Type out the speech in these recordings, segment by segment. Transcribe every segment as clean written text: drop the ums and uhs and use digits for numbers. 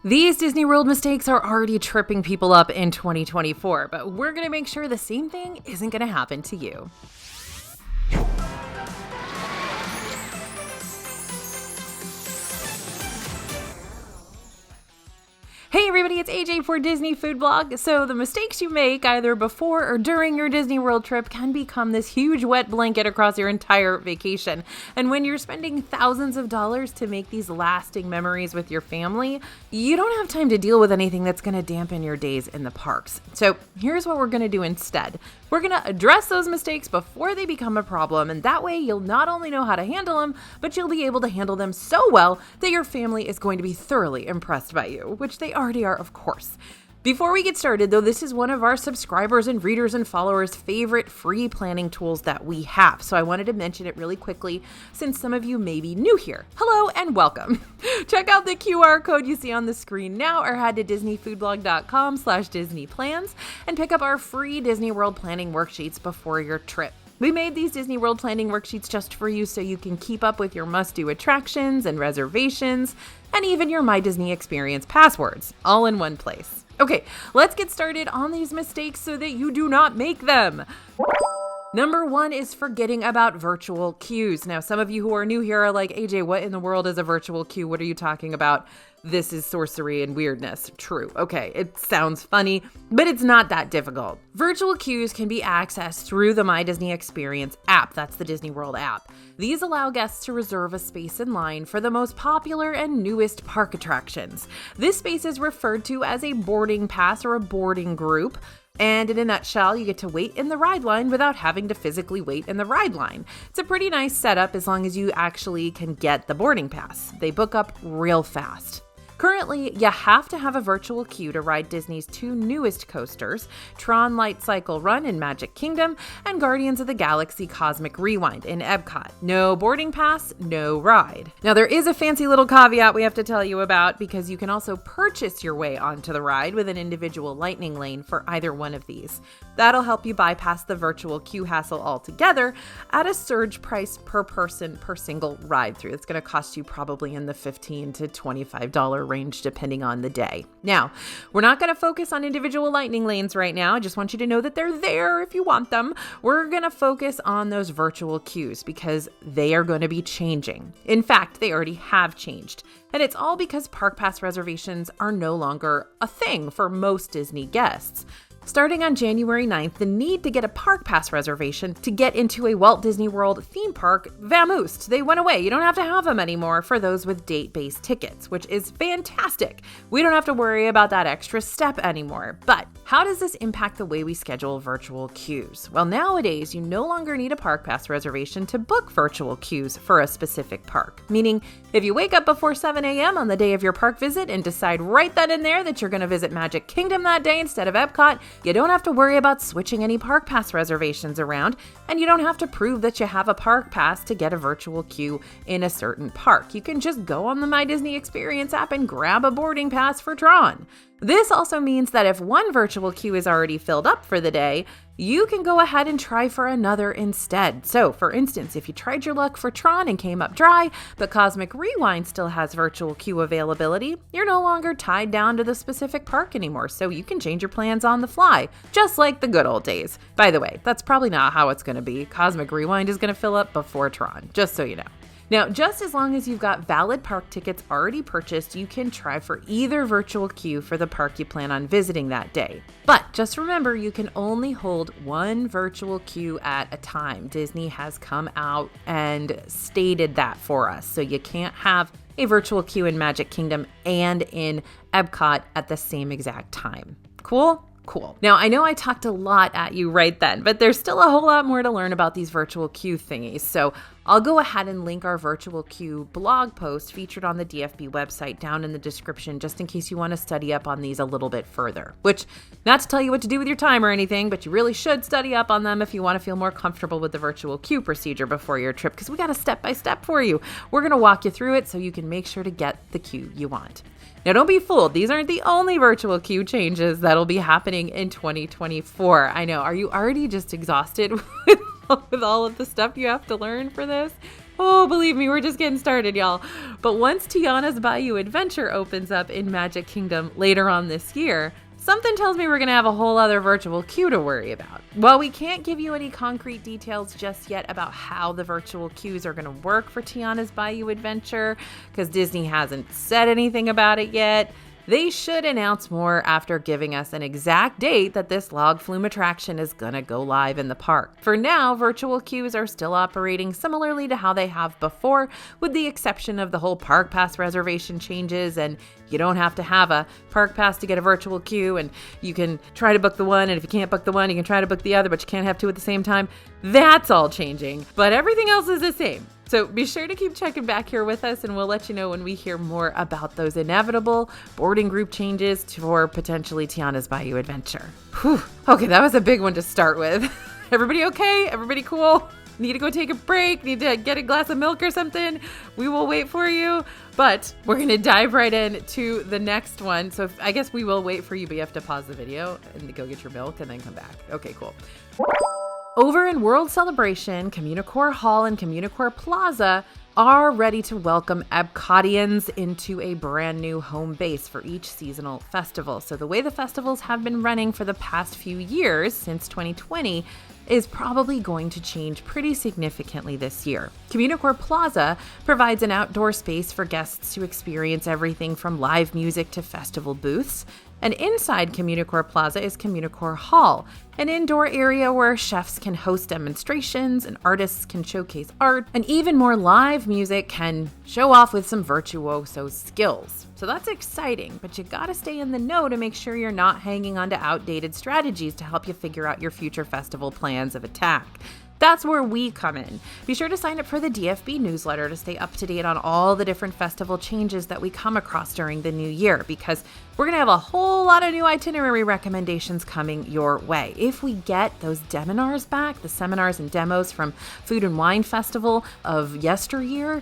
These Disney World mistakes are already tripping people up in 2024, but we're going to make sure the same thing isn't going to happen to you. Hey everybody, it's AJ for Disney Food Blog. So the mistakes you make either before or during your Disney World trip can become this huge wet blanket across your entire vacation. And when you're spending thousands of dollars to make these lasting memories with your family, you don't have time to deal with anything that's going to dampen your days in the parks. So here's what we're going to do instead. We're going to address those mistakes before they become a problem, and that way you'll not only know how to handle them, but you'll be able to handle them so well that your family is going to be thoroughly impressed by you, which they already are, of course. Before we get started, though, this is one of our subscribers and readers and followers' favorite free planning tools that we have. So I wanted to mention it really quickly since some of you may be new here. Hello and welcome. Check out the QR code you see on the screen now or head to disneyfoodblog.com/DisneyPlans and pick up our free Disney World planning worksheets before your trip. We made these Disney World planning worksheets just for you so you can keep up with your must-do attractions and reservations and even your My Disney Experience passwords, all in one place. Okay, let's get started on these mistakes so that you do not make them. Number one is forgetting about virtual queues. Now, some of you who are new here are like, AJ, what in the world is a virtual queue? What are you talking about? This is sorcery and weirdness. True. Okay, it sounds funny, but it's not that difficult. Virtual queues can be accessed through the My Disney Experience app. That's the Disney World app. These allow guests to reserve a space in line for the most popular and newest park attractions. This space is referred to as a boarding pass or a boarding group. And in a nutshell, you get to wait in the ride line without having to physically wait in the ride line. It's a pretty nice setup as long as you actually can get the boarding pass. They book up real fast. Currently, you have to have a virtual queue to ride Disney's two newest coasters, Tron Light Cycle Run in Magic Kingdom and Guardians of the Galaxy Cosmic Rewind in Epcot. No boarding pass, no ride. Now, there is a fancy little caveat we have to tell you about because you can also purchase your way onto the ride with an individual lightning lane for either one of these. That'll help you bypass the virtual queue hassle altogether at a surge price per person per single ride through. It's going to cost you probably in the $15 to $25 range depending on the day. Now, we're not going to focus on individual lightning lanes right now. I just want you to know that they're there if you want them. We're going to focus on those virtual queues because they are going to be changing. In fact, they already have changed. And it's all because Park Pass reservations are no longer a thing for most Disney guests. Starting on January 9th, the need to get a Park Pass reservation to get into a Walt Disney World theme park vamoosed. They went away. You don't have to have them anymore for those with date-based tickets, which is fantastic. We don't have to worry about that extra step anymore. But how does this impact the way we schedule virtual queues? Well, nowadays, you no longer need a Park Pass reservation to book virtual queues for a specific park. Meaning, if you wake up before 7 a.m. on the day of your park visit and decide right then and there that you're going to visit Magic Kingdom that day instead of Epcot, you don't have to worry about switching any Park Pass reservations around, and you don't have to prove that you have a Park Pass to get a virtual queue in a certain park. You can just go on the My Disney Experience app and grab a boarding pass for Tron. This also means that if one virtual queue is already filled up for the day, you can go ahead and try for another instead. So, for instance, if you tried your luck for Tron and came up dry, but Cosmic Rewind still has virtual queue availability, you're no longer tied down to the specific park anymore, so you can change your plans on the fly, just like the good old days. By the way, that's probably not how it's going to be. Cosmic Rewind is going to fill up before Tron, just so you know. Now, just as long as you've got valid park tickets already purchased, you can try for either virtual queue for the park you plan on visiting that day. But just remember, you can only hold one virtual queue at a time. Disney has come out and stated that for us. So you can't have a virtual queue in Magic Kingdom and in Epcot at the same exact time. Cool? Cool. Now, I know I talked a lot at you right then, but there's still a whole lot more to learn about these virtual queue thingies. So I'll go ahead and link our virtual queue blog post featured on the DFB website down in the description, just in case you want to study up on these a little bit further. Which, not to tell you what to do with your time or anything, but you really should study up on them if you want to feel more comfortable with the virtual queue procedure before your trip, because we got a step-by-step for you. We're going to walk you through it so you can make sure to get the queue you want. Now, don't be fooled. These aren't the only virtual queue changes that'll be happening in 2024. I know. Are you already just exhausted with all of the stuff you have to learn for this? Oh, believe me, we're just getting started, y'all. But once Tiana's Bayou Adventure opens up in Magic Kingdom later on this year, something tells me we're going to have a whole other virtual queue to worry about. While we can't give you any concrete details just yet about how the virtual queues are going to work for Tiana's Bayou Adventure, because Disney hasn't said anything about it yet, they should announce more after giving us an exact date that this log flume attraction is going to go live in the park. For now, virtual queues are still operating similarly to how they have before, with the exception of the whole park pass reservation changes, and you don't have to have a park pass to get a virtual queue, and you can try to book the one, and if you can't book the one, you can try to book the other, but you can't have two at the same time. That's all changing, but everything else is the same. So be sure to keep checking back here with us, and we'll let you know when we hear more about those inevitable boarding group changes for potentially Tiana's Bayou Adventure. Whew. Okay, that was a big one to start with. Everybody okay? Everybody cool? Need to go take a break? Need to get a glass of milk or something? We will wait for you. But we're going to dive right in to the next one. So I guess we will wait for you, but you have to pause the video and go get your milk and then come back. Okay, cool. Over in World Celebration, Communicore Hall and Communicore Plaza are ready to welcome Epcotians into a brand new home base for each seasonal festival. So the way the festivals have been running for the past few years, since 2020, is probably going to change pretty significantly this year. Communicore Plaza provides an outdoor space for guests to experience everything from live music to festival booths. And inside Communicore Plaza is Communicore Hall, an indoor area where chefs can host demonstrations and artists can showcase art, and even more live music can show off with some virtuoso skills. So that's exciting, but you gotta stay in the know to make sure you're not hanging on to outdated strategies to help you figure out your future festival plans of attack. That's where we come in. Be sure to sign up for the DFB newsletter to stay up to date on all the different festival changes that we come across during the new year, because we're going to have a whole lot of new itinerary recommendations coming your way. If we get those seminars back, the seminars and demos from Food and Wine Festival of yesteryear,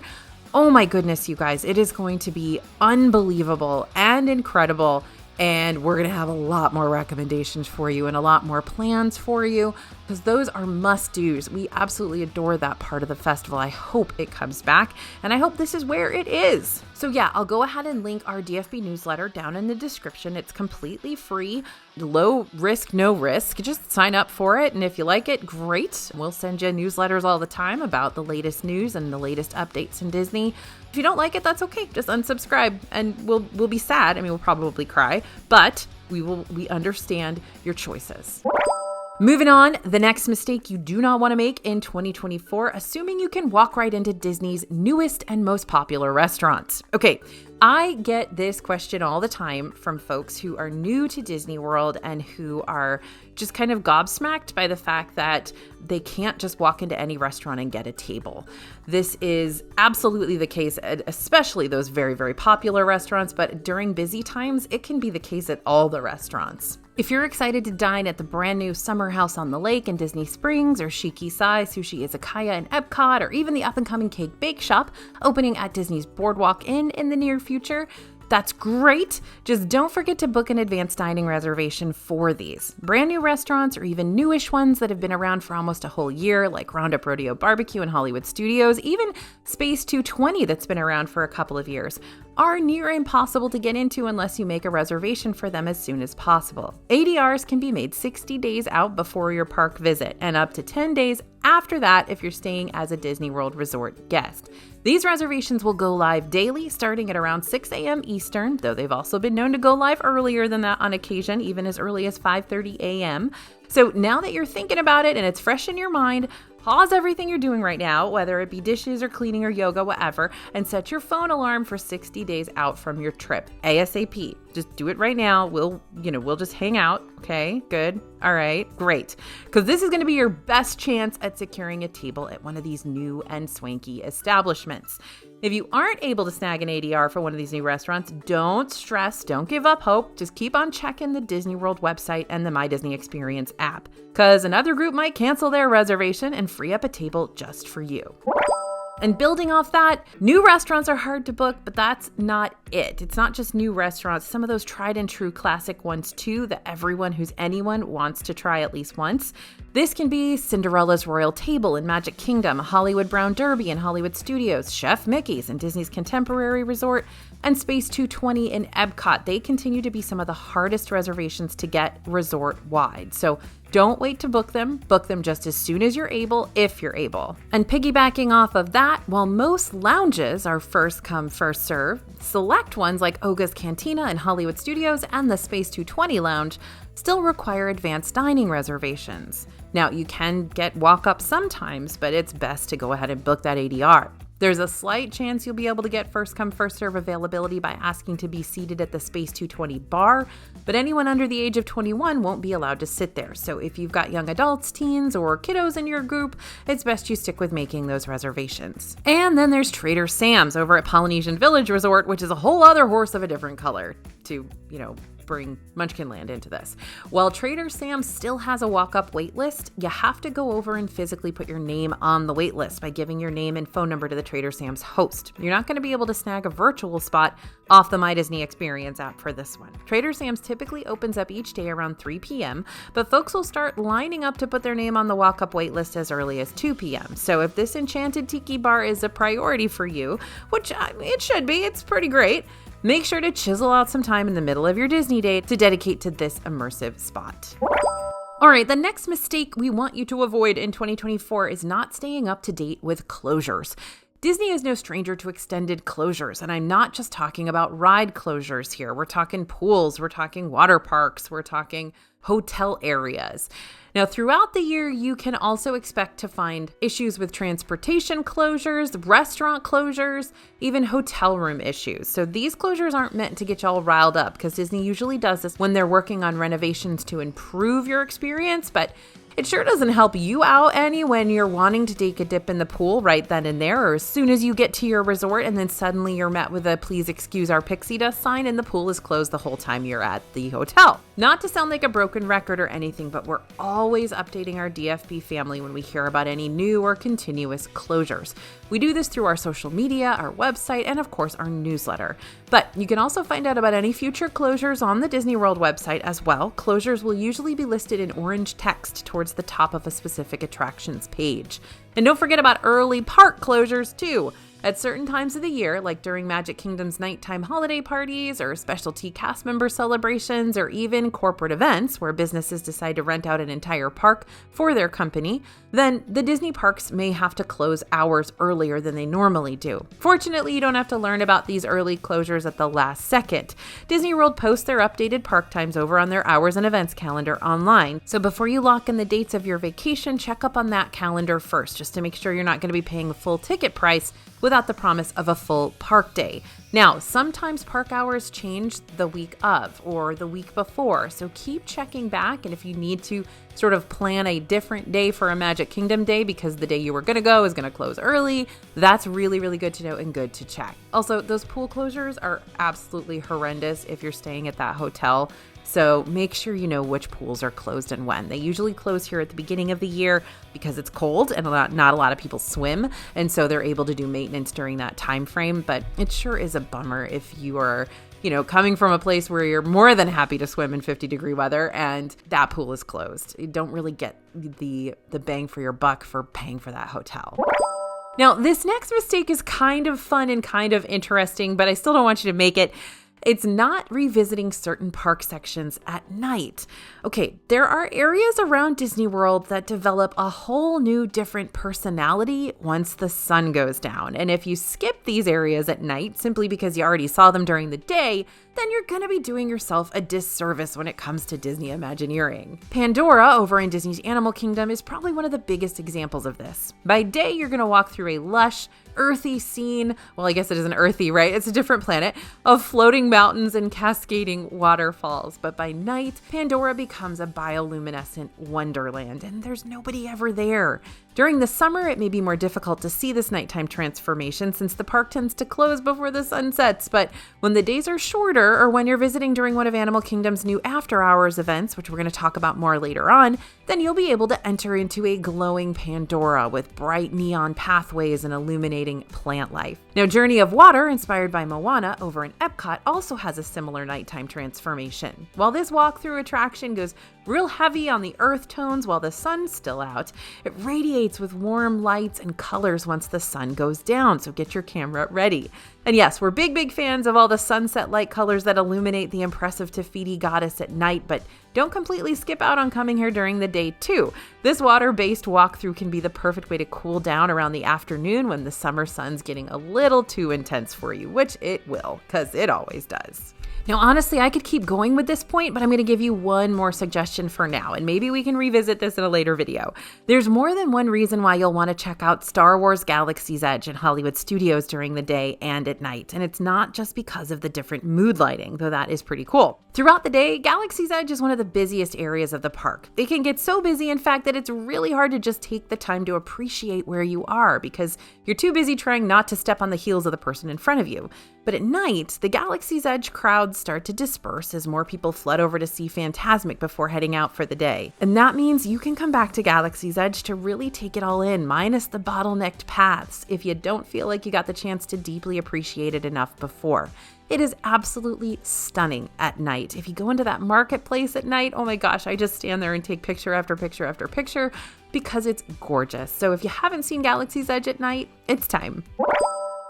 oh my goodness, you guys, it is going to be unbelievable and incredible. And we're going to have a lot more recommendations for you and a lot more plans for you, because those are must-dos. We absolutely adore that part of the festival. I hope it comes back, and I hope this is where it is. So yeah, I'll go ahead and link our DFB newsletter down in the description. It's completely free, low risk, no risk. Just sign up for it, and if you like it, great. We'll send you newsletters all the time about the latest news and the latest updates in Disney. If you don't like it, that's okay. Just unsubscribe, and we'll be sad. I mean, we'll probably cry, but we understand your choices. Moving on, the next mistake you do not want to make in 2024, assuming you can walk right into Disney's newest and most popular restaurants. Okay, I get this question all the time from folks who are new to Disney World and who are just kind of gobsmacked by the fact that they can't just walk into any restaurant and get a table. This is absolutely the case, especially those very, very popular restaurants, but during busy times, it can be the case at all the restaurants. If you're excited to dine at the brand new Summer House on the Lake in Disney Springs, or Shiki Sai Sushi Izakaya in Epcot, or even the up-and-coming Cake Bake Shop opening at Disney's Boardwalk Inn in the near future, that's great. Just don't forget to book an advanced dining reservation for these. Brand new restaurants, or even newish ones that have been around for almost a whole year, like Roundup Rodeo Barbecue and Hollywood Studios, even Space 220 that's been around for a couple of years, are near impossible to get into unless you make a reservation for them as soon as possible. ADRs can be made 60 days out before your park visit, and up to 10 days after that if you're staying as a Disney World Resort guest. These reservations will go live daily, starting at around 6 a.m. Eastern, though they've also been known to go live earlier than that on occasion, even as early as 5:30 a.m. So now that you're thinking about it and it's fresh in your mind, pause everything you're doing right now, whether it be dishes or cleaning or yoga, whatever, and set your phone alarm for 60 days out from your trip, ASAP. Just do it right now. We'll just hang out. Okay, good. All right, great. Because this is going to be your best chance at securing a table at one of these new and swanky establishments. If you aren't able to snag an ADR for one of these new restaurants, don't stress, don't give up hope. Just keep on checking the Disney World website and the My Disney Experience app, because another group might cancel their reservation and free up a table just for you. And building off that, new restaurants are hard to book, but that's not it. It's not just new restaurants, some of those tried and true classic ones too that everyone who's anyone wants to try at least once. This can be Cinderella's Royal Table in Magic Kingdom, Hollywood Brown Derby in Hollywood Studios, Chef Mickey's in Disney's Contemporary Resort, and Space 220 in Epcot. They continue to be some of the hardest reservations to get resort-wide. So don't wait to book them just as soon as you're able, if you're able. And piggybacking off of that, while most lounges are first come, first serve, select ones like Oga's Cantina in Hollywood Studios and the Space 220 Lounge still require advanced dining reservations. Now, you can get walk-up sometimes, but it's best to go ahead and book that ADR. There's a slight chance you'll be able to get first come, first serve availability by asking to be seated at the Space 220 bar, but anyone under the age of 21 won't be allowed to sit there. So if you've got young adults, teens, or kiddos in your group, it's best you stick with making those reservations. And then there's Trader Sam's over at Polynesian Village Resort, which is a whole other horse of a different color to, bring Munchkinland into this. While Trader Sam's still has a walk-up wait list, you have to go over and physically put your name on the wait list by giving your name and phone number to the Trader Sam's host. You're not going to be able to snag a virtual spot off the My Disney Experience app for this one. Trader Sam's typically opens up each day around 3 p.m., but folks will start lining up to put their name on the walk-up wait list as early as 2 p.m. So if this enchanted tiki bar is a priority for you, which it should be, it's pretty great, make sure to chisel out some time in the middle of your Disney day to dedicate to this immersive spot. All right, the next mistake we want you to avoid in 2024 is not staying up to date with closures. Disney is no stranger to extended closures, and I'm not just talking about ride closures here. We're talking pools, we're talking water parks, we're talking hotel areas. Now, throughout the year, you can also expect to find issues with transportation closures, restaurant closures, even hotel room issues. So these closures aren't meant to get you all riled up, because Disney usually does this when they're working on renovations to improve your experience, but it sure doesn't help you out any when you're wanting to take a dip in the pool right then and there, or as soon as you get to your resort and then suddenly you're met with a "please excuse our pixie dust" sign and the pool is closed the whole time you're at the hotel. Not to sound like a broken record or anything, but we're always updating our DFB family when we hear about any new or continuous closures. We do this through our social media, our website, and of course our newsletter. But you can also find out about any future closures on the Disney World website as well. Closures will usually be listed in orange text towards the top of a specific attractions page. And don't forget about early park closures too. At certain times of the year, like during Magic Kingdom's nighttime holiday parties or specialty cast member celebrations or even corporate events where businesses decide to rent out an entire park for their company, then the Disney parks may have to close hours earlier than they normally do. Fortunately, you don't have to learn about these early closures at the last second. Disney World posts their updated park times over on their hours and events calendar online. So before you lock in the dates of your vacation, check up on that calendar first, just to make sure you're not going to be paying a full ticket price without the promise of a full park day. Now, sometimes park hours change the week of or the week before, so keep checking back, and if you need to sort of plan a different day for a Magic Kingdom day because the day you were going to go is going to close early, that's really, really good to know and good to check. Also, those pool closures are absolutely horrendous if you're staying at that hotel. So make sure you know which pools are closed and when. They usually close here at the beginning of the year because it's cold and not a lot of people swim. And so they're able to do maintenance during that time frame. But it sure is a bummer if you are, coming from a place where you're more than happy to swim in 50-degree weather and that pool is closed. You don't really get the bang for your buck for paying for that hotel. Now, this next mistake is kind of fun and kind of interesting, but I still don't want you to make it. It's not revisiting certain park sections at night. Okay, there are areas around Disney World that develop a whole new different personality once the sun goes down. And if you skip these areas at night simply because you already saw them during the day, then you're going to be doing yourself a disservice when it comes to Disney Imagineering. Pandora over in Disney's Animal Kingdom is probably one of the biggest examples of this. By day, you're going to walk through a lush, earthy scene. Well, I guess it isn't earthy, right? It's a different planet of floating mountains and cascading waterfalls. But by night, Pandora becomes a bioluminescent wonderland, and there's nobody ever there. During the summer, it may be more difficult to see this nighttime transformation since the park tends to close before the sun sets, but when the days are shorter or when you're visiting during one of Animal Kingdom's new after-hours events, which we're going to talk about more later on, then you'll be able to enter into a glowing Pandora with bright neon pathways and illuminating plant life. Now, Journey of Water, inspired by Moana over in Epcot, also has a similar nighttime transformation. While this walkthrough attraction goes real heavy on the earth tones while the sun's still out, it radiates with warm lights and colors once the sun goes down, so get your camera ready. And yes, we're big fans of all the sunset light colors that illuminate the impressive Te Fiti goddess at night, but don't completely skip out on coming here during the day too. This water-based walkthrough can be the perfect way to cool down around the afternoon when the summer sun's getting a little too intense for you, which it will, because it always does. Now, honestly, I could keep going with this point, but I'm going to give you one more suggestion for now, and maybe we can revisit this in a later video. There's more than one reason why you'll want to check out Star Wars Galaxy's Edge in Hollywood Studios during the day and at night, and it's not just because of the different mood lighting, though that is pretty cool. Throughout the day, Galaxy's Edge is one of the busiest areas of the park. It can get so busy, in fact, that it's really hard to just take the time to appreciate where you are because you're too busy trying not to step on the heels of the person in front of you. But at night, the Galaxy's Edge crowds start to disperse as more people flood over to see Fantasmic before heading out for the day. And that means you can come back to Galaxy's Edge to really take it all in, minus the bottlenecked paths, if you don't feel like you got the chance to deeply appreciate it enough before. It is absolutely stunning at night. If you go into that marketplace at night, oh my gosh, I just stand there and take picture after picture after picture because it's gorgeous. So if you haven't seen Galaxy's Edge at night, it's time.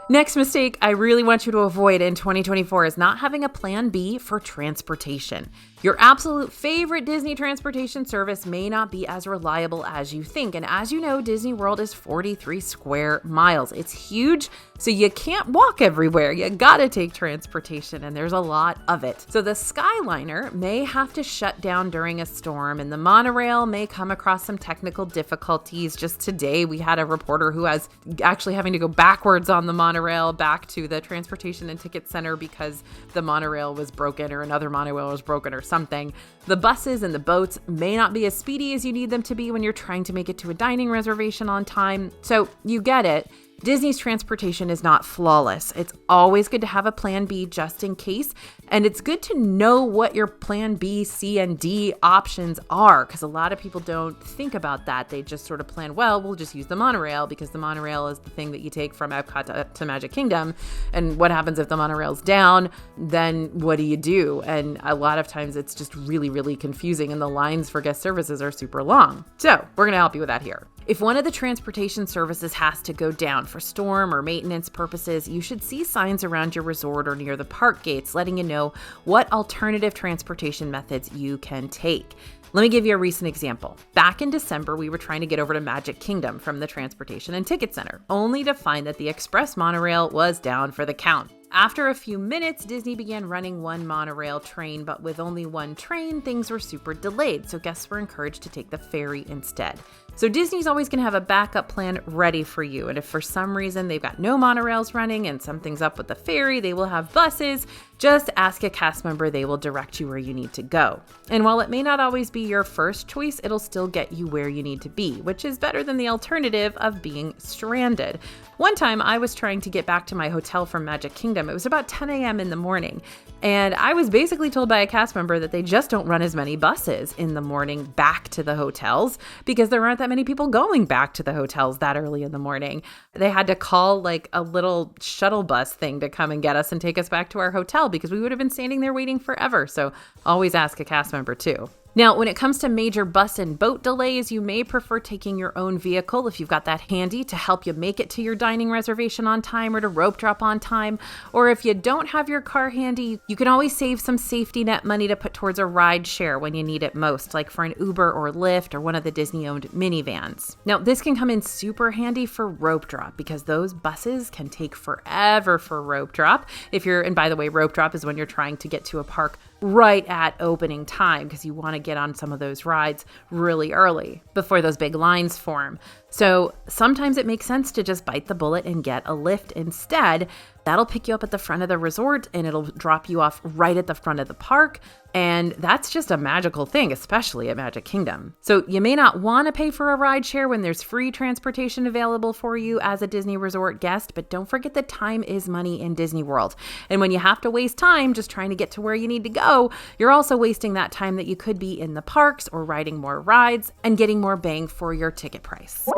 Next mistake I really want you to avoid in 2024 is not having a plan B for transportation. Your absolute favorite Disney transportation service may not be as reliable as you think. And as you know, Disney World is 43 square miles. It's huge, so you can't walk everywhere. You gotta take transportation, and there's a lot of it. So the Skyliner may have to shut down during a storm, and the monorail may come across some technical difficulties. Just today, we had a reporter who was actually having to go backwards on the monorail back to the Transportation and Ticket Center because the monorail was broken or another monorail was broken or something. The buses and the boats may not be as speedy as you need them to be when you're trying to make it to a dining reservation on time. So you get it. Disney's transportation is not flawless. It's always good to have a plan B just in case, and it's good to know what your plan B, C, and D options are, because a lot of people don't think about that. They just sort of plan, well, we'll just use the monorail because the monorail is the thing that you take from Epcot to Magic Kingdom, and what happens if the monorail's down? Then what do you do? And a lot of times it's just really confusing, and the lines for guest services are super long. So we're going to help you with that here. If one of the transportation services has to go down for storm or maintenance purposes, you should see signs around your resort or near the park gates letting you know what alternative transportation methods you can take. Let me give you a recent example. Back in December, we were trying to get over to Magic Kingdom from the Transportation and Ticket Center, only to find that the express monorail was down for the count. After a few minutes, Disney began running one monorail train, but with only one train, things were super delayed, so guests were encouraged to take the ferry instead. So Disney's always going to have a backup plan ready for you, and if for some reason they've got no monorails running and something's up with the ferry, they will have buses. Just ask a cast member, they will direct you where you need to go. And while it may not always be your first choice, it'll still get you where you need to be, which is better than the alternative of being stranded. One time I was trying to get back to my hotel from Magic Kingdom. It was about 10 a.m. in the morning, and I was basically told by a cast member that they just don't run as many buses in the morning back to the hotels because there aren't that many people going back to the hotels that early in the morning. They had to call like a little shuttle bus thing to come and get us and take us back to our hotel because we would have been standing there waiting forever. So always ask a cast member too. Now, when it comes to major bus and boat delays, you may prefer taking your own vehicle if you've got that handy to help you make it to your dining reservation on time or to rope drop on time. Or if you don't have your car handy, you can always save some safety net money to put towards a ride share when you need it most, like for an Uber or Lyft or one of the Disney-owned minivans. Now, this can come in super handy for rope drop because those buses can take forever for rope drop. And by the way, rope drop is when you're trying to get to a park right at opening time because you want to get on some of those rides really early before those big lines form. So sometimes it makes sense to just bite the bullet and get a lift instead. That'll pick you up at the front of the resort and it'll drop you off right at the front of the park. And that's just a magical thing, especially at Magic Kingdom. So you may not want to pay for a ride share when there's free transportation available for you as a Disney Resort guest, but don't forget that time is money in Disney World. And when you have to waste time just trying to get to where you need to go, you're also wasting that time that you could be in the parks or riding more rides and getting more bang for your ticket price.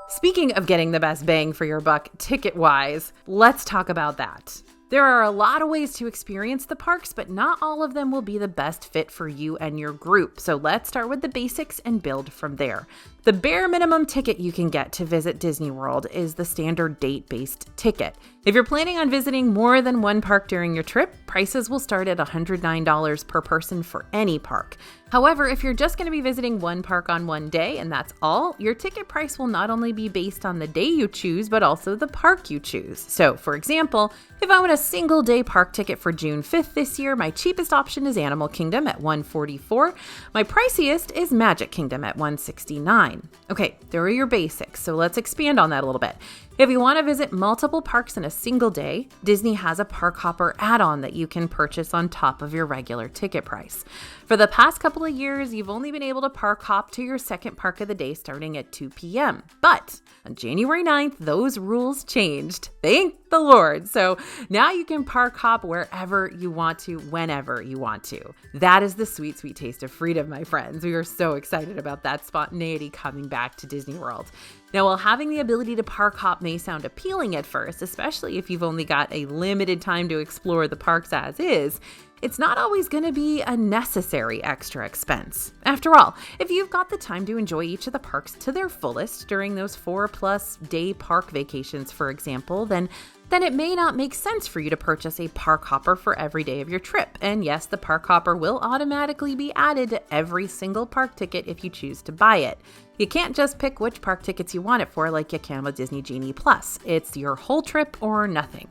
Speaking of getting the best bang for your buck ticket-wise, let's talk about that. There are a lot of ways to experience the parks, but not all of them will be the best fit for you and your group. So let's start with the basics and build from there. The bare minimum ticket you can get to visit Disney World is the standard date-based ticket. If you're planning on visiting more than one park during your trip, prices will start at $109 per person for any park. However, if you're just going to be visiting one park on one day and that's all, your ticket price will not only be based on the day you choose, but also the park you choose. So, for example, if I want a single day park ticket for June 5th this year, my cheapest option is Animal Kingdom at $144. My priciest is Magic Kingdom at $169. Okay, there are your basics, so let's expand on that a little bit. If you want to visit multiple parks in a single day, Disney has a Park Hopper add-on that you can purchase on top of your regular ticket price. For the past couple of years, you've only been able to park hop to your second park of the day starting at 2 p.m. But on January 9th, those rules changed. Thank the Lord. So now you can park hop wherever you want to, whenever you want to. That is the sweet, sweet taste of freedom, my friends. We are so excited about that spontaneity coming back to Disney World. Now, while having the ability to park hop may sound appealing at first, especially if you've only got a limited time to explore the parks as is, it's not always going to be a necessary extra expense. After all, if you've got the time to enjoy each of the parks to their fullest during those 4+ day park vacations, for example, then it may not make sense for you to purchase a park hopper for every day of your trip. And yes, the park hopper will automatically be added to every single park ticket if you choose to buy it. You can't just pick which park tickets you want it for like you can with Disney Genie Plus. It's your whole trip or nothing.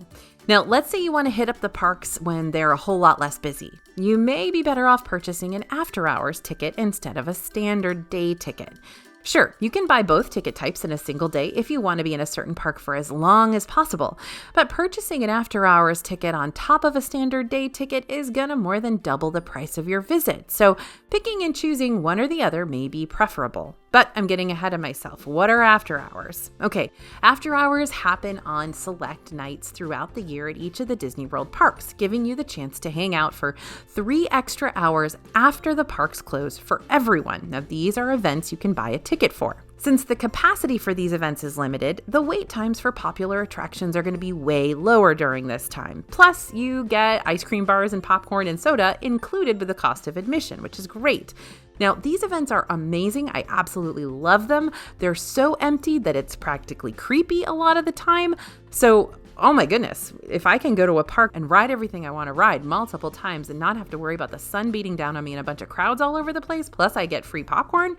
Now, let's say you want to hit up the parks when they're a whole lot less busy. You may be better off purchasing an after-hours ticket instead of a standard day ticket. Sure, you can buy both ticket types in a single day if you want to be in a certain park for as long as possible, but purchasing an after-hours ticket on top of a standard day ticket is gonna more than double the price of your visit, so picking and choosing one or the other may be preferable. But I'm getting ahead of myself. What are after hours? Okay, after hours happen on select nights throughout the year at each of the Disney World parks, giving you the chance to hang out for 3 extra hours after the parks close for everyone. Now, these are events you can buy a ticket for. Since the capacity for these events is limited, the wait times for popular attractions are going to be way lower during this time. Plus, you get ice cream bars and popcorn and soda included with the cost of admission, which is great. Now, these events are amazing. I absolutely love them. They're so empty that it's practically creepy a lot of the time. So, oh my goodness, if I can go to a park and ride everything I want to ride multiple times and not have to worry about the sun beating down on me and a bunch of crowds all over the place, plus I get free popcorn,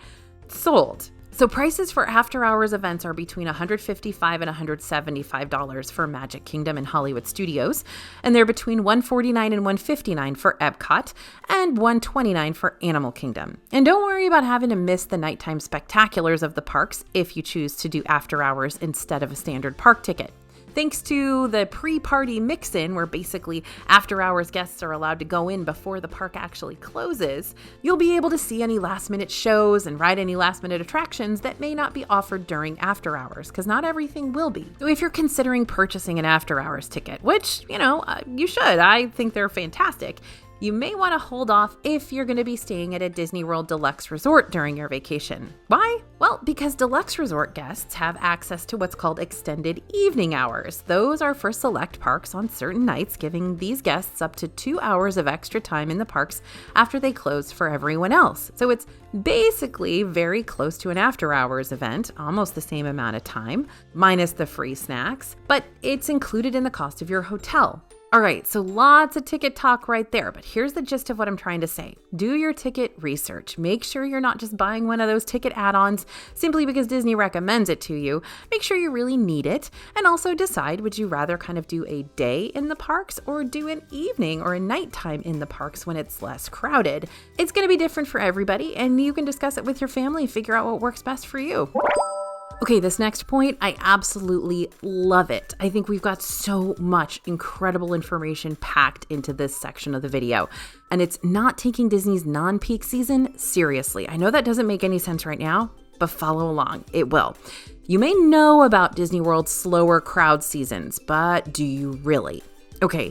sold. So prices for after-hours events are between $155 and $175 for Magic Kingdom and Hollywood Studios, and they're between $149 and $159 for Epcot, and $129 for Animal Kingdom. And don't worry about having to miss the nighttime spectaculars of the parks if you choose to do after-hours instead of a standard park ticket. Thanks to the pre-party mix-in, where basically after-hours guests are allowed to go in before the park actually closes, you'll be able to see any last-minute shows and ride any last-minute attractions that may not be offered during after-hours, because not everything will be. So if you're considering purchasing an after-hours ticket, which, you should, I think they're fantastic, you may want to hold off if you're going to be staying at a Disney World Deluxe Resort during your vacation. Why? Well, because Deluxe Resort guests have access to what's called extended evening hours. Those are for select parks on certain nights, giving these guests up to 2 hours of extra time in the parks after they close for everyone else. So it's basically very close to an after-hours event, almost the same amount of time, minus the free snacks, but it's included in the cost of your hotel. All right, so lots of ticket talk right there, but here's the gist of what I'm trying to say. Do your ticket research. Make sure you're not just buying one of those ticket add-ons simply because Disney recommends it to you. Make sure you really need it, and also decide, would you rather kind of do a day in the parks or do an evening or a nighttime in the parks when it's less crowded? It's going to be different for everybody, and you can discuss it with your family and figure out what works best for you. Okay, this next point, I absolutely love it. I think we've got so much incredible information packed into this section of the video, and it's not taking Disney's non-peak season seriously. I know that doesn't make any sense right now, but follow along. It will. You may know about Disney World's slower crowd seasons, but do you really? Okay,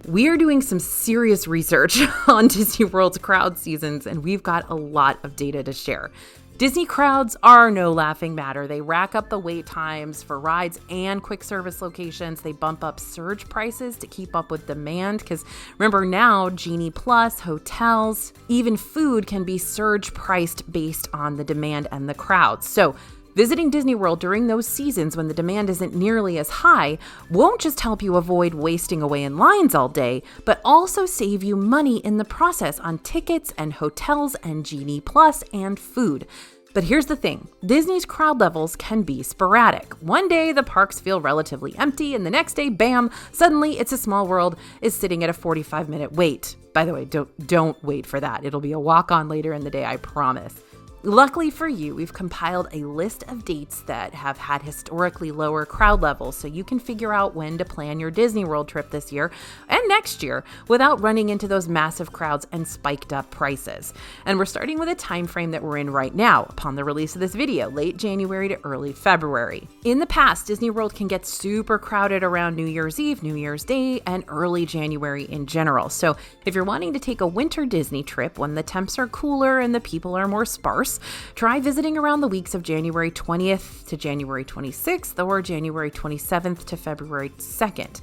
we are doing some serious research on Disney World's crowd seasons, and we've got a lot of data to share. Disney crowds are no laughing matter. They rack up the wait times for rides and quick service locations. They bump up surge prices to keep up with demand because remember now, Genie Plus, hotels, even food can be surge priced based on the demand and the crowds. So visiting Disney World during those seasons when the demand isn't nearly as high won't just help you avoid wasting away in lines all day, but also save you money in the process on tickets and hotels and Genie Plus and food. But here's the thing, Disney's crowd levels can be sporadic. One day the parks feel relatively empty and the next day, bam, suddenly It's a Small World is sitting at a 45-minute wait. By the way, don't wait for that. It'll be a walk-on later in the day, I promise. Luckily for you, we've compiled a list of dates that have had historically lower crowd levels so you can figure out when to plan your Disney World trip this year and next year without running into those massive crowds and spiked up prices. And we're starting with a time frame that we're in right now upon the release of this video, late January to early February. In the past, Disney World can get super crowded around New Year's Eve, New Year's Day, and early January in general. So if you're wanting to take a winter Disney trip when the temps are cooler and the people are more sparse, try visiting around the weeks of January 20th to January 26th or January 27th to February 2nd.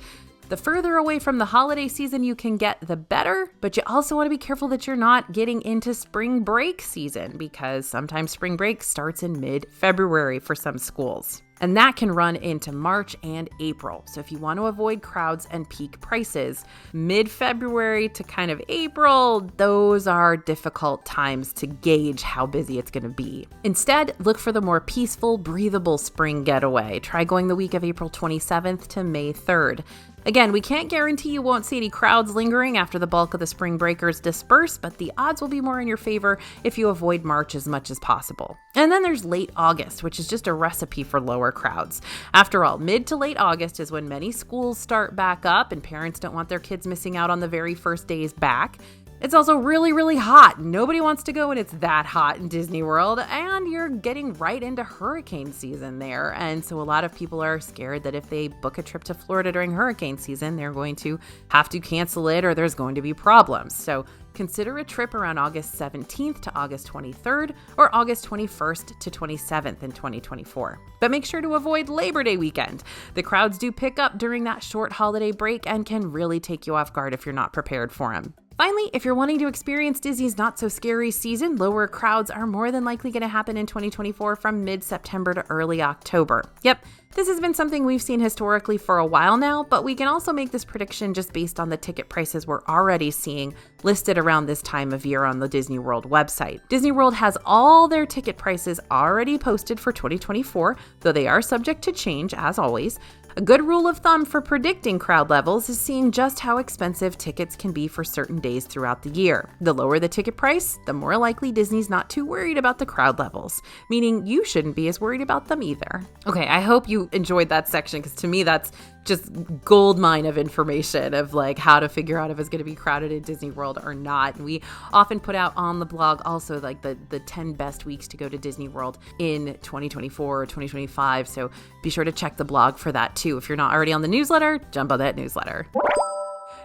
The further away from the holiday season you can get, the better, but you also want to be careful that you're not getting into spring break season because sometimes spring break starts in mid-February for some schools. And that can run into March and April. So if you want to avoid crowds and peak prices, mid-February to kind of April, those are difficult times to gauge how busy it's going to be. Instead, look for the more peaceful, breathable spring getaway. Try going the week of April 27th to May 3rd. Again, we can't guarantee you won't see any crowds lingering after the bulk of the spring breakers disperse, but the odds will be more in your favor if you avoid March as much as possible. And then there's late August, which is just a recipe for lower crowds. After all, mid to late August is when many schools start back up and parents don't want their kids missing out on the very first days back. It's also really, really hot. Nobody wants to go when it's that hot in Disney World, and you're getting right into hurricane season there. And so a lot of people are scared that if they book a trip to Florida during hurricane season, they're going to have to cancel it or there's going to be problems. So consider a trip around August 17th to August 23rd or August 21st to 27th in 2024. But make sure to avoid Labor Day weekend. The crowds do pick up during that short holiday break and can really take you off guard if you're not prepared for them. Finally, if you're wanting to experience Disney's not-so-scary season, lower crowds are more than likely going to happen in 2024 from mid-September to early October. Yep, this has been something we've seen historically for a while now, but we can also make this prediction just based on the ticket prices we're already seeing listed around this time of year on the Disney World website. Disney World has all their ticket prices already posted for 2024, though they are subject to change, as always. A good rule of thumb for predicting crowd levels is seeing just how expensive tickets can be for certain days throughout the year. The lower the ticket price, the more likely Disney's not too worried about the crowd levels, meaning you shouldn't be as worried about them either. Okay, I hope you enjoyed that section because to me that's just gold mine of information of like how to figure out if it's going to be crowded in Disney World or not. And we often put out on the blog also like the 10 best weeks to go to Disney World in 2024 or 2025. So be sure to check the blog for that too. If you're not already on the newsletter, jump on that newsletter.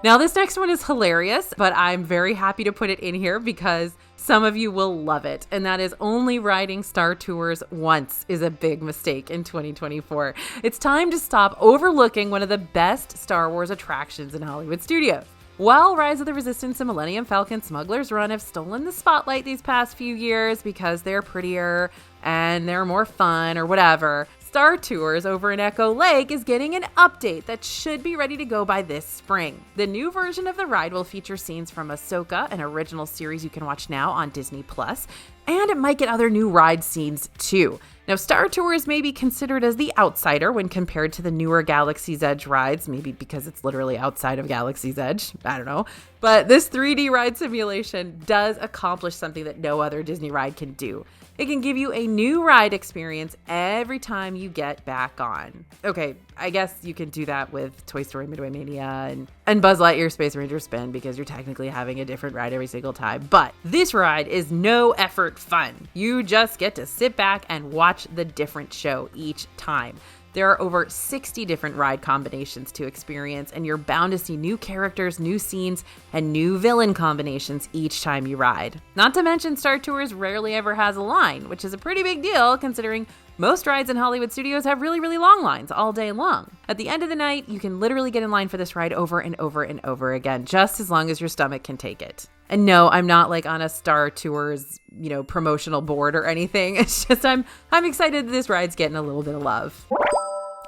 Now, this next one is hilarious, but I'm very happy to put it in here because some of you will love it. And that is only riding Star Tours once is a big mistake in 2024. It's time to stop overlooking one of the best Star Wars attractions in Hollywood studios. While Rise of the Resistance and Millennium Falcon Smuggler's Run have stolen the spotlight these past few years because they're prettier and they're more fun or whatever, Star Tours over in Echo Lake is getting an update that should be ready to go by this spring. The new version of the ride will feature scenes from Ahsoka, an original series you can watch now on Disney Plus, and it might get other new ride scenes too. Now, Star Tours may be considered as the outsider when compared to the newer Galaxy's Edge rides, maybe because it's literally outside of Galaxy's Edge. I don't know. But this 3D ride simulation does accomplish something that no other Disney ride can do. It can give you a new ride experience every time you get back on. Okay, I guess you can do that with Toy Story Midway Mania and Buzz Lightyear Space Ranger Spin because you're technically having a different ride every single time. But this ride is no effort fun. You just get to sit back and watch the different show each time. There are over 60 different ride combinations to experience, and you're bound to see new characters, new scenes, and new villain combinations each time you ride. Not to mention, Star Tours rarely ever has a line, which is a pretty big deal considering most rides in Hollywood studios have really, really long lines all day long. At the end of the night, you can literally get in line for this ride over and over and over again, just as long as your stomach can take it. And no, I'm not like on a Star Tours, promotional board or anything. It's just I'm excited that this ride's getting a little bit of love.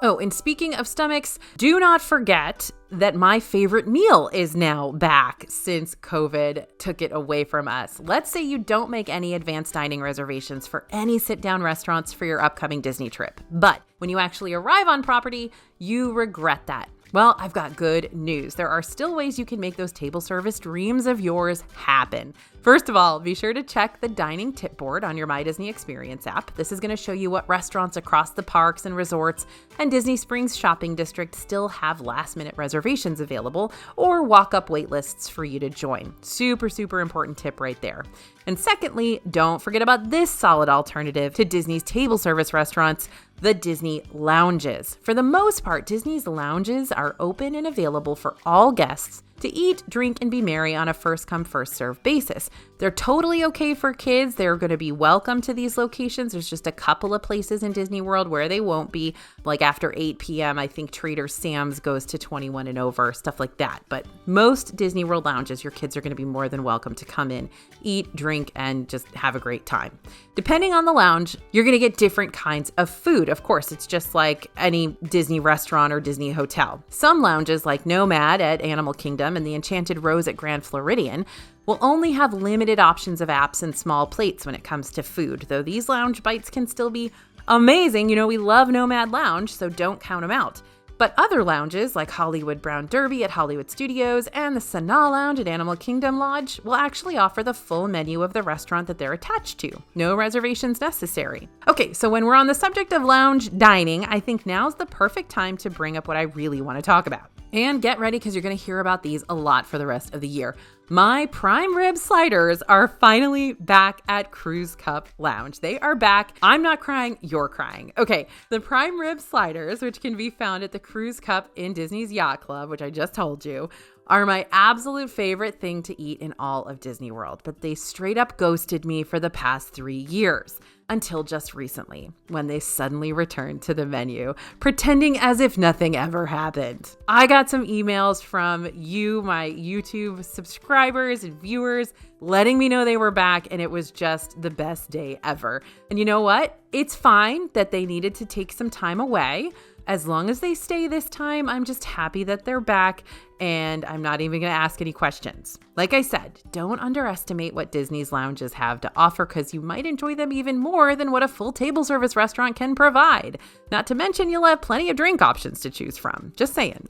Oh, and speaking of stomachs, do not forget that my favorite meal is now back since COVID took it away from us. Let's say you don't make any advanced dining reservations for any sit-down restaurants for your upcoming Disney trip. But when you actually arrive on property, you regret that. Well, I've got good news. There are still ways you can make those table service dreams of yours happen. First of all, be sure to check the dining tip board on your My Disney Experience app. This is going to show you what restaurants across the parks and resorts and Disney Springs shopping district still have last-minute reservations available or walk-up wait lists for you to join. Super, super important tip right there. And secondly, don't forget about this solid alternative to Disney's table service restaurants, the Disney Lounges. For the most part, Disney's lounges are open and available for all guests to eat, drink, and be merry on a first-come, first-served basis. They're totally okay for kids. They're going to be welcome to these locations. There's just a couple of places in Disney World where they won't be. Like after 8 p.m., I think Trader Sam's goes to 21 and over, stuff like that. But most Disney World lounges, your kids are going to be more than welcome to come in, eat, drink, and just have a great time. Depending on the lounge, you're going to get different kinds of food. Of course, it's just like any Disney restaurant or Disney hotel. Some lounges, like Nomad at Animal Kingdom and the Enchanted Rose at Grand Floridian, will only have limited options of apps and small plates when it comes to food, though these lounge bites can still be amazing. We love Nomad Lounge, so don't count them out. But other lounges, like Hollywood Brown Derby at Hollywood Studios and the Sanaa Lounge at Animal Kingdom Lodge, will actually offer the full menu of the restaurant that they're attached to. No reservations necessary. Okay, so when we're on the subject of lounge dining, I think now's the perfect time to bring up what I really want to talk about. And get ready because you're going to hear about these a lot for the rest of the year. My prime rib sliders are finally back at Cruise Cup Lounge. They are back. I'm not crying, you're crying. Okay, the prime rib sliders, which can be found at the Cruise Cup in Disney's Yacht Club, which I just told you, are my absolute favorite thing to eat in all of Disney World, but they straight up ghosted me for the past 3 years. Until just recently, when they suddenly returned to the menu, pretending as if nothing ever happened. I got some emails from you, my YouTube subscribers and viewers, letting me know they were back, and it was just the best day ever. And you know what? It's fine that they needed to take some time away. As long as they stay this time, I'm just happy that they're back, and I'm not even going to ask any questions. Like I said, don't underestimate what Disney's lounges have to offer because you might enjoy them even more than what a full table service restaurant can provide. Not to mention you'll have plenty of drink options to choose from. Just saying.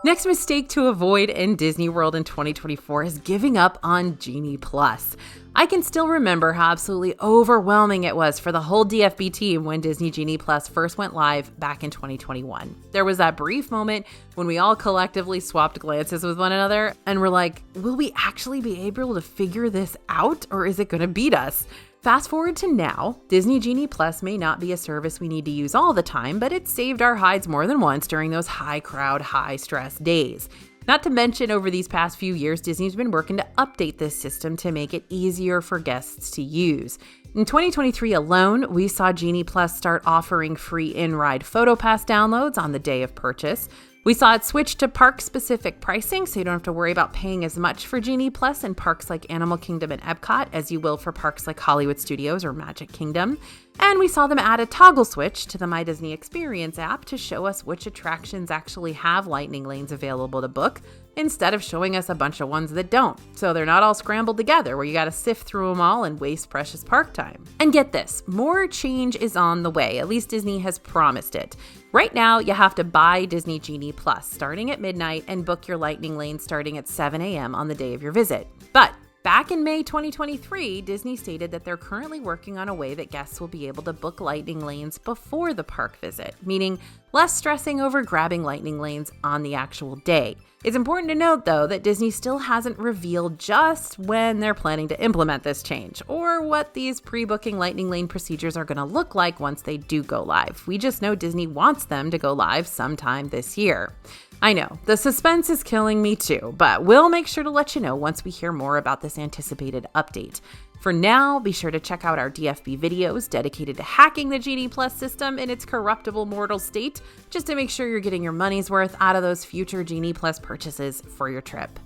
Next mistake to avoid in Disney World in 2024 is giving up on Genie Plus. I can still remember how absolutely overwhelming it was for the whole DFB team when Disney Genie Plus first went live back in 2021. There was that brief moment when we all collectively swapped glances with one another and were like, will we actually be able to figure this out, or is it going to beat us? Fast forward to now, Disney Genie Plus may not be a service we need to use all the time, but it saved our hides more than once during those high crowd, high stress days. Not to mention, over these past few years, Disney's been working to update this system to make it easier for guests to use. In 2023 alone, we saw Genie Plus start offering free in-ride PhotoPass downloads on the day of purchase. We saw it switch to park-specific pricing, so you don't have to worry about paying as much for Genie Plus in parks like Animal Kingdom and Epcot as you will for parks like Hollywood Studios or Magic Kingdom. And we saw them add a toggle switch to the My Disney Experience app to show us which attractions actually have lightning lanes available to book instead of showing us a bunch of ones that don't. So they're not all scrambled together where you got to sift through them all and waste precious park time. And get this, more change is on the way. At least Disney has promised it. Right now, you have to buy Disney Genie Plus starting at midnight and book your Lightning Lane starting at 7 a.m. on the day of your visit. But back in May 2023, Disney stated that they're currently working on a way that guests will be able to book Lightning Lanes before the park visit, meaning less stressing over grabbing Lightning Lanes on the actual day. It's important to note, though, that Disney still hasn't revealed just when they're planning to implement this change, or what these pre-booking Lightning Lane procedures are going to look like once they do go live. We just know Disney wants them to go live sometime this year. I know, the suspense is killing me too, but we'll make sure to let you know once we hear more about this anticipated update. For now, be sure to check out our DFB videos dedicated to hacking the Genie Plus system in its corruptible mortal state, just to make sure you're getting your money's worth out of those future Genie Plus purchases for your trip.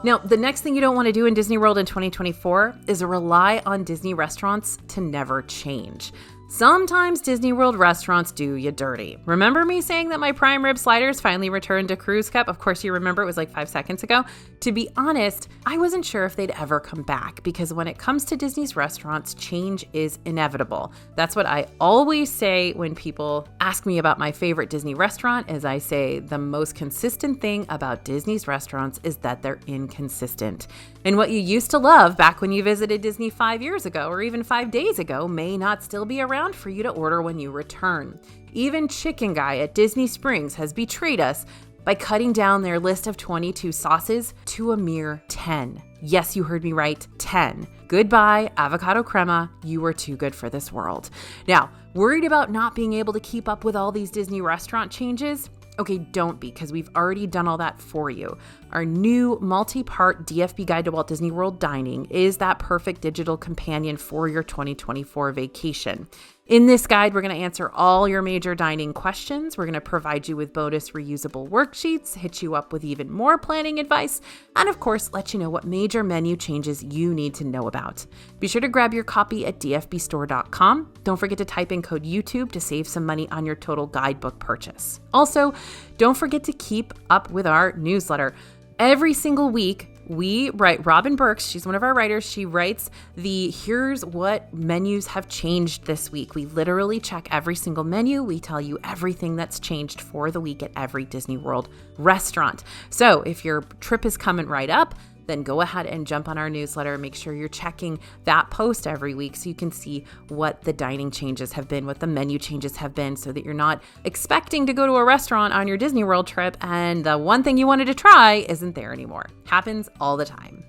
Now, the next thing you don't want to do in Disney World in 2024 is rely on Disney restaurants to never change. Sometimes Disney World restaurants do you dirty. Remember me saying that my prime rib sliders finally returned to Cruise Cup? Of course you remember, it was like 5 seconds ago. To be honest, I wasn't sure if they'd ever come back because when it comes to Disney's restaurants, change is inevitable. That's what I always say when people ask me about my favorite Disney restaurant, is I say the most consistent thing about Disney's restaurants is that they're inconsistent. And what you used to love back when you visited Disney 5 years ago or even 5 days ago may not still be around for you to order when you return. Even Chicken Guy at Disney Springs has betrayed us by cutting down their list of 22 sauces to a mere 10. Yes, you heard me right, 10. Goodbye, avocado crema, you were too good for this world. Now, worried about not being able to keep up with all these Disney restaurant changes? Okay, don't be, because we've already done all that for you. Our new multi-part DFB Guide to Walt Disney World Dining is that perfect digital companion for your 2024 vacation. In this guide, we're going to answer all your major dining questions. We're going to provide you with bonus reusable worksheets, hit you up with even more planning advice, and of course, let you know what major menu changes you need to know about. Be sure to grab your copy at dfbstore.com. Don't forget to type in code YouTube to save some money on your total guidebook purchase. Also, don't forget to keep up with our newsletter. Every single week, we write, Robin Burks, she's one of our writers, she writes here's what menus have changed this week. We literally check every single menu. We tell you everything that's changed for the week at every Disney World restaurant. So if your trip is coming right up, then go ahead and jump on our newsletter. Make sure you're checking that post every week so you can see what the dining changes have been, what the menu changes have been, so that you're not expecting to go to a restaurant on your Disney World trip and the one thing you wanted to try isn't there anymore. Happens all the time.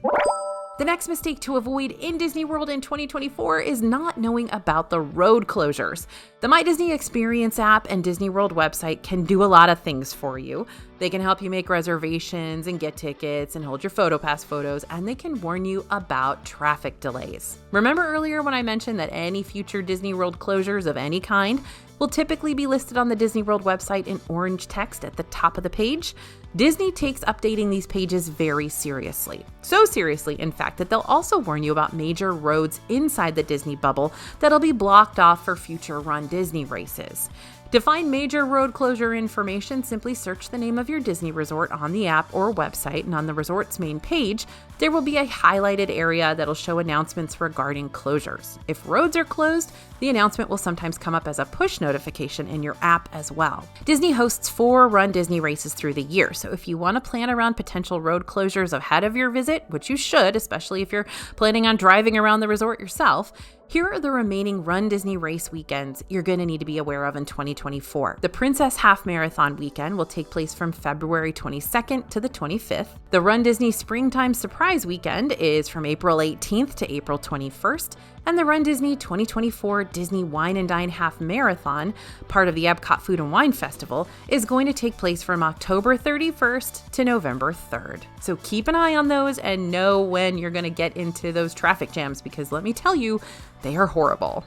The next mistake to avoid in Disney World in 2024 is not knowing about the road closures. The My Disney Experience app and Disney World website can do a lot of things for you. They can help you make reservations and get tickets and hold your PhotoPass photos, and they can warn you about traffic delays. Remember earlier when I mentioned that any future Disney World closures of any kind will typically be listed on the Disney World website in orange text at the top of the page? Disney takes updating these pages very seriously. So seriously, in fact, that they'll also warn you about major roads inside the Disney bubble that'll be blocked off for future Run Disney races. To find major road closure information, simply search the name of your Disney resort on the app or website, and on the resort's main page, there will be a highlighted area that'll show announcements regarding closures. If roads are closed, the announcement will sometimes come up as a push notification in your app as well. Disney hosts 4 Run Disney races through the year, so if you want to plan around potential road closures ahead of your visit, which you should, especially if you're planning on driving around the resort yourself, here are the remaining Run Disney race weekends you're going to need to be aware of in 2024. The Princess Half Marathon weekend will take place from February 22nd to the 25th. The Run Disney Springtime Surprise weekend is from April 18th to April 21st. And the Run Disney 2024 Disney Wine and Dine Half Marathon, part of the Epcot Food and Wine Festival, is going to take place from October 31st to November 3rd. So keep an eye on those and know when you're going to get into those traffic jams, because let me tell you, they are horrible.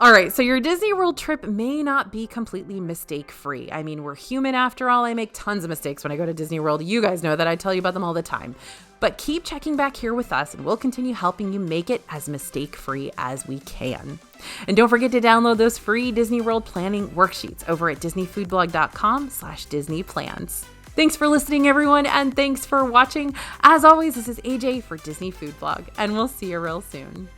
All right, so your Disney World trip may not be completely mistake-free. I mean, we're human after all. I make tons of mistakes when I go to Disney World. You guys know that. I tell you about them all the time. But keep checking back here with us, and we'll continue helping you make it as mistake-free as we can. And don't forget to download those free Disney World planning worksheets over at disneyfoodblog.com/DisneyPlans. Thanks for listening, everyone, and thanks for watching. As always, this is AJ for Disney Food Blog, and we'll see you real soon.